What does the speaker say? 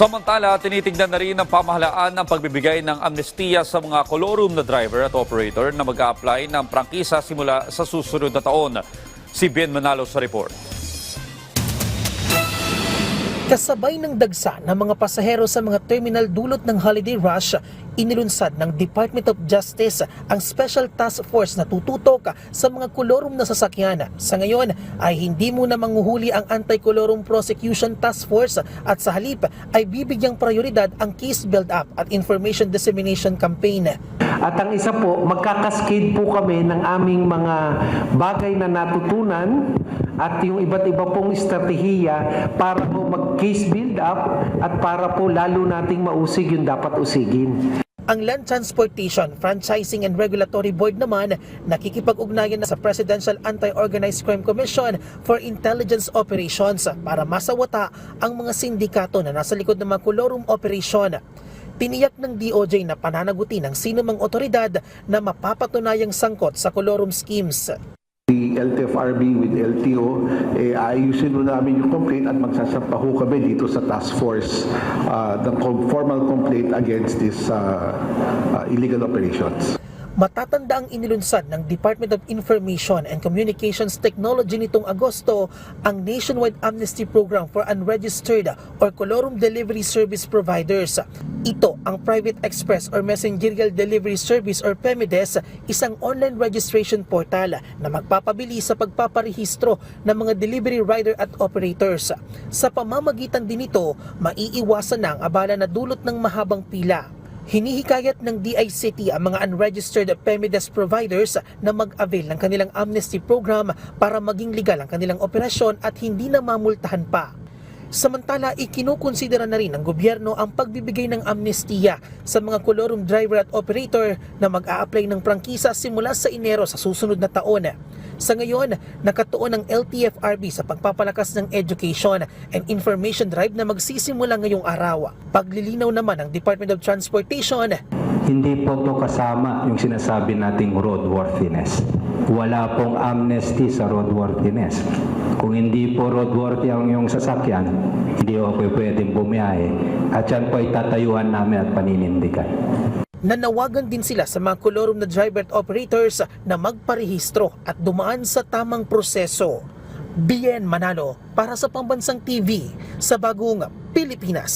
Samantala, tinitignan na rin ng pamahalaan ng pagbibigay ng amnestiya sa mga kolorum na driver at operator na mag-a-apply ng prangkisa simula sa susunod na taon. Si Ben Manalo sa report. Kasabay ng dagsa ng mga pasahero sa mga terminal dulot ng holiday rush, inilunsad ng Department of Justice ang Special Task Force na tututok sa mga kolorum na sasakyan. Sa ngayon ay hindi muna manghuhuli ang Anti-Colorum Prosecution Task Force at sa halip ay bibigyang prioridad ang case build-up at information dissemination campaign. At ang isa po, magkakaskade po kami ng aming mga bagay na natutunan at yung iba't iba pong estratehiya para po mag-case build-up at para po lalo nating mausig yung dapat usigin. Ang Land Transportation, Franchising and Regulatory Board naman nakikipag-ugnayan na sa Presidential Anti-Organized Crime Commission for Intelligence Operations para masawata ang mga sindikato na nasa likod ng mga kolorum operation. Tiniyak ng DOJ na pananagutin ng sinumang otoridad na mapapatunayang sangkot sa kolorum schemes. The LTFRB with LTO, ayusin mo namin yung complaint at magsasampa ho kami dito sa task force ng formal complaint against these illegal operations. Matatanda ang inilunsad ng Department of Information and Communications Technology nitong Agosto ang Nationwide Amnesty Program for Unregistered or Colorum Delivery Service Providers. Ito ang Private Express or Messengerial Delivery Service or PEMIDES, isang online registration portal na magpapabilis sa pagpaparehistro ng mga delivery rider at operators. Sa pamamagitan din nito, maiiwasan na ang abala na dulot ng mahabang pila. Hinihikayat ng DICT ang mga unregistered PEMIDES providers na mag-avail ng kanilang amnesty program para maging legal ang kanilang operasyon at hindi na mamultahan pa. Samantala, ikinukonsidera na rin ng gobyerno ang pagbibigay ng amnestiya sa mga kolorum driver at operator na mag-a-apply ng prangkisa simula sa Enero sa susunod na taon. Sa ngayon, nakatuon ang LTFRB sa pagpapalakas ng education and information drive na magsisimula ngayong araw. Paglilinaw naman ng Department of Transportation, hindi po ito kasama yung sinasabi nating roadworthiness. Wala pong amnesty sa roadworthiness. Kung hindi po roadworthy ang iyong sasakyan, hindi po pwedeng bumiyahe. At yan po ay tatayuan namin at paninindigan. nanawagan din sila sa mga kolorum na driver at operators na magparehistro at dumaan sa tamang proseso. Bien Manalo para sa Pambansang TV sa Bagong Pilipinas.